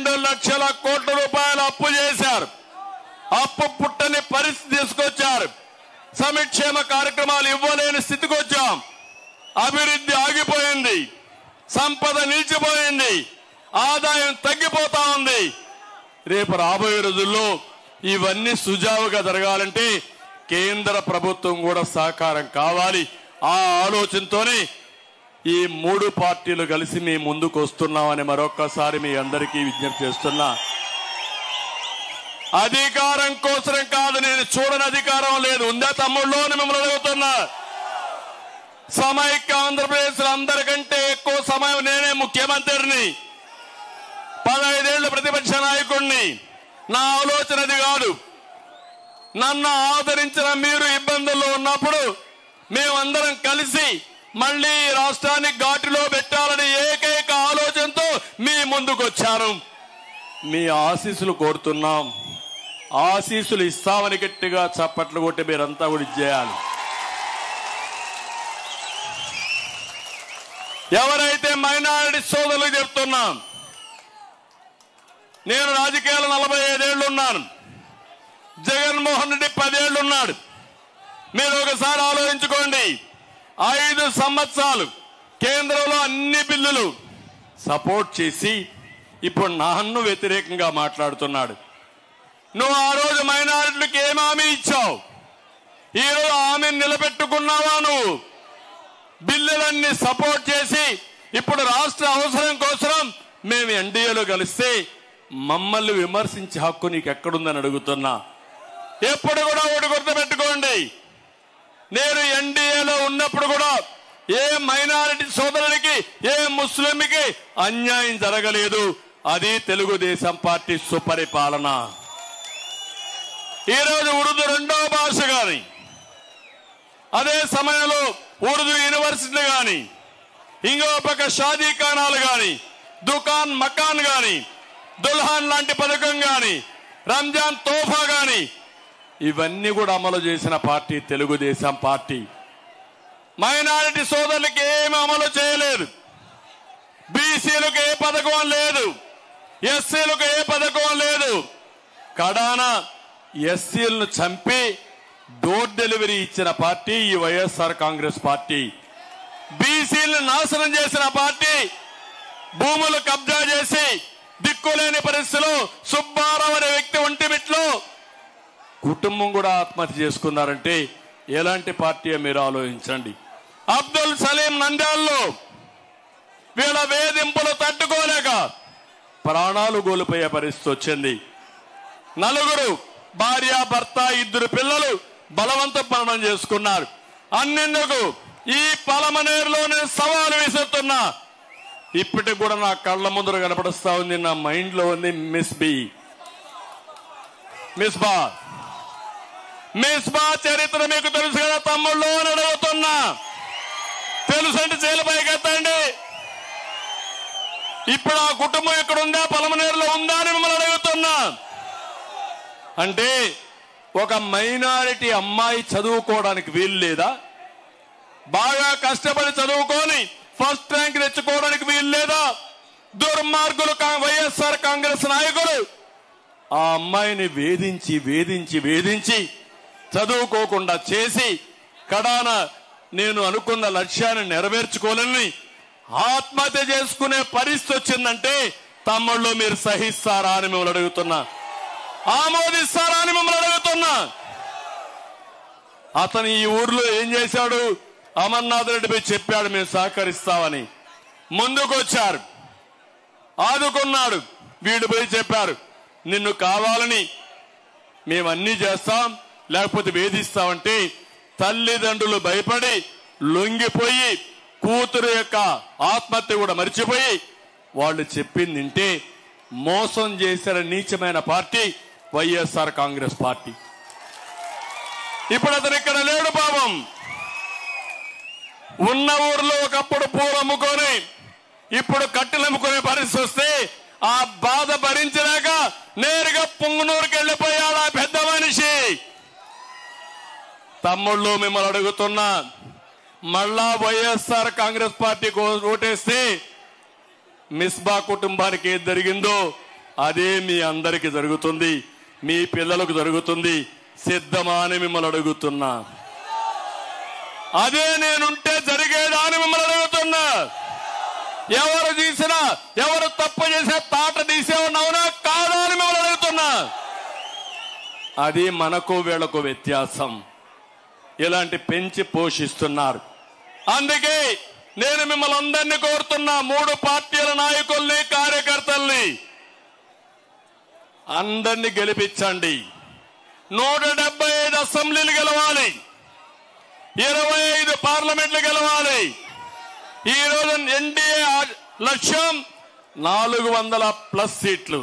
2 లక్షల కోట్ల రూపాయల అప్పు చేశారు. అప్పు పుట్టని పరిస్థితి తీసుకొచ్చారు. సంక్షేమ కార్యక్రమాలు ఇవ్వలేని స్థితికి వచ్చాం. అభివృద్ధి ఆగిపోయింది, సంపద నిలిచిపోయింది, ఆదాయం తగ్గిపోతా ఉంది. రేపు రాబోయే రోజుల్లో ఇవన్నీ సుజావుగా జరగాలంటే కేంద్ర ప్రభుత్వం కూడా సహకారం కావాలి. ఆ ఆలోచనతోనే ఈ 3 పార్టీలు కలిసి మీ ముందుకు వస్తున్నామని మరొక్కసారి మీ అందరికీ విజ్ఞప్తి చేస్తున్నా. అధికారం కోసం కాదు, నేను చూడని అధికారం లేదు. ఉందా తమ్ముళ్ళు అని మిమ్మల్ని అడుగుతున్నా. సమైక్య ఆంధ్రప్రదేశ్ అందరికంటే ఎక్కువ సమయం నేనే ముఖ్యమంత్రిని, 15 ఏళ్ల ప్రతిపక్ష నాయకుడిని. నా ఆలోచన అది కాదు. నన్ను ఆదరించిన మీరు ఇబ్బందుల్లో ఉన్నప్పుడు మేమందరం కలిసి మళ్లీ రాష్ట్రాన్ని ఘాటిలో పెట్టాలని ఏకైక ఆలోచనతో మీ ముందుకు వచ్చాను. మీ ఆశీస్సులు కోరుతున్నాం. ఆశీస్సులు ఇస్తామని గట్టిగా చప్పట్లు కొట్టి మీరంతా కూడా చేయాలి. ఎవరైతే మైనారిటీ సోదరులు చెప్తున్నాం, నేను రాజకీయాలు 45 ఏళ్లు ఉన్నాను. జగన్మోహన్ రెడ్డి 10 ఏళ్లు ఉన్నాడు. మీరు ఒకసారి ఆలోచించుకోండి. 5 సంవత్సరాలు కేంద్రంలో అన్ని బిల్లులు సపోర్ట్ చేసి ఇప్పుడు నన్ను వ్యతిరేకంగా మాట్లాడుతున్నాడు. నువ్వు ఆ రోజు మైనారిటీలకు ఏం హామీ ఇచ్చావు? ఈరోజు హామీని నిలబెట్టుకున్నావా? నువ్వు బిల్లులన్నీ సపోర్ట్ చేసి ఇప్పుడు రాష్ట్ర అవసరం కోసం మేము ఎన్డీఏలో కలిస్తే మమ్మల్ని విమర్శించే హక్కు నీకు ఎక్కడుందని అడుగుతున్నా. ఎప్పుడు కూడా ఒకటి గుర్తుపెట్టుకోండి, నేను ఎన్డీఏలో ఉన్నప్పుడు కూడా ఏ మైనారిటీ సోదరుడికి, ఏ ముస్లింకి అన్యాయం జరగలేదు. అది తెలుగుదేశం పార్టీ సుపరిపాలన. ఈరోజు ఉర్దూ 2వ భాష గాని, అదే సమయంలో ఉర్దూ యూనివర్సిటీ గాని, ఇంకో పక్క షాదీ ఖానాలు గాని, దుకాన్ మకాన్ గాని, దుల్హాన్ లాంటి పథకం గాని, రంజాన్ తోఫా గాని, ఇవన్నీ కూడా అమలు చేసిన పార్టీ తెలుగుదేశం పార్టీ. మైనారిటీ సోదరులకి ఏమి అమలు చేయలేదు. బీసీలకు ఏ పథకం లేదు, ఎస్సీలకు ఏ పథకం లేదు. కడాన ఎస్సీలను చంపి డోర్ డెలివరీ ఇచ్చిన పార్టీ ఈ వైఎస్ఆర్ కాంగ్రెస్ పార్టీ. బీసీలను నాశనం చేసిన పార్టీ. భూములు కబ్జా చేసి దిక్కులేని పరిస్థితిలో సుబ్బారావు అనే వ్యక్తి ఒంటిమిట్లో కుటుంబం కూడా ఆత్మహత్య చేసుకున్నారంటే ఎలాంటి పార్టీ మీరు ఆలోచించండి. అబ్దుల్ సలీం నంద్యాలలో వీళ్ళ వేధింపులు తట్టుకోలేక ప్రాణాలు కోల్పోయే పరిస్థితి వచ్చింది. 4 భార్య భర్త 2 పిల్లలు బలవంత మరణం చేసుకున్నారు. అన్నెందుకు ఈ పలమనేరులో నేను సవాలు విసురుతున్నా. ఇప్పటికి కూడా నా కళ్ళ ముందర కనపడుస్తా ఉంది, నా మైండ్ లో ఉంది. మిస్బా చరిత్ర మీకు తెలుసు కదా తమ్ముళ్ళు అని అడుగుతున్నా. తెలుసంటే చేలపైకి ఎత్తండి. ఇప్పుడు ఆ కుటుంబం ఇక్కడ ఉందా, పలమనేరులో ఉందా అని మిమ్మల్ని అడుగుతున్నా. అంటే ఒక మైనారిటీ అమ్మాయి చదువుకోవడానికి వీలు లేదా? బాగా కష్టపడి చదువుకొని ఫస్ట్ ర్యాంక్ తెచ్చుకోవడానికి వీలు లేదా? దుర్మార్గులు వైఎస్ఆర్ కాంగ్రెస్ నాయకులు ఆ అమ్మాయిని వేధించి చదువుకోకుండా చేసి కడాన నేను అనుకున్న లక్ష్యాన్ని నెరవేర్చుకోలేని ఆత్మహత్య చేసుకునే పరిస్థితి వచ్చిందంటే తమ్ముళ్ళు మీరు సహిస్తారా అని మిమ్మల్ని అడుగుతున్నా. ఆమోదిస్తారా అని మిమ్మల్ని అడుగుతున్నా. అతను ఈ ఊర్లో ఏం చేశాడు? అమర్నాథ్ రెడ్డి పోయి చెప్పాడు మేము సహకరిస్తామని. ముందుకు వచ్చారు, ఆదుకున్నాడు. వీడు పోయి చెప్పారు నిన్ను కావాలని మేమన్నీ చేస్తాం లేకపోతే వేధిస్తామంటే తల్లిదండ్రులు భయపడి లొంగిపోయి కూతురు యొక్క ఆత్మహత్య కూడా మర్చిపోయి వాళ్ళు చెప్పింది వింటే మోసం చేసిన నీచమైన పార్టీ వైఎస్ఆర్ కాంగ్రెస్ పార్టీ. ఇప్పుడు అతను ఇక్కడ లేడు పాపం. ఉన్న ఊర్లో ఒకప్పుడు పూలు అమ్ముకొని ఇప్పుడు కట్టెలు అమ్ముకునే పరిస్థితి వస్తే ఆ బాధ భరించలేక నేరుగా పుంగనూరుకి వెళ్ళిపోయాడు ఆ పెద్ద మనిషి. తమ్ముళ్ళు మిమ్మల్ని అడుగుతున్నా, మళ్ళా వైఎస్ఆర్ కాంగ్రెస్ పార్టీకి ఓటేస్తే మిస్బా కుటుంబానికి ఏది జరిగిందో అదే మీ అందరికీ జరుగుతుంది, మీ పిల్లలకు జరుగుతుంది. సిద్ధమా అని మిమ్మల్ని అడుగుతున్నా. అదే నేనుంటే జరిగేదా అని మిమ్మల్ని అడుగుతున్నా. ఎవరు తీసినా, ఎవరు తప్పు చేసే తాట తీసేవాడిని అవునా కాదా అని మిమ్మల్ని అడుగుతున్నా. అది మనకు వీళ్లకు వ్యత్యాసం. ఇలాంటి పెంచి పోషిస్తున్నారు. అందుకే నేను మిమ్మల్ని అందరినీ కోరుతున్నా, 3 పార్టీల నాయకుల్ని, కార్యకర్తల్ని అందరినీ గెలిపించండి. 175 అసెంబ్లీలు గెలవాలి, 25 పార్లమెంట్లు గెలవాలి. ఈ రోజు ఎన్డీఏ లక్ష్యం 400+ సీట్లు.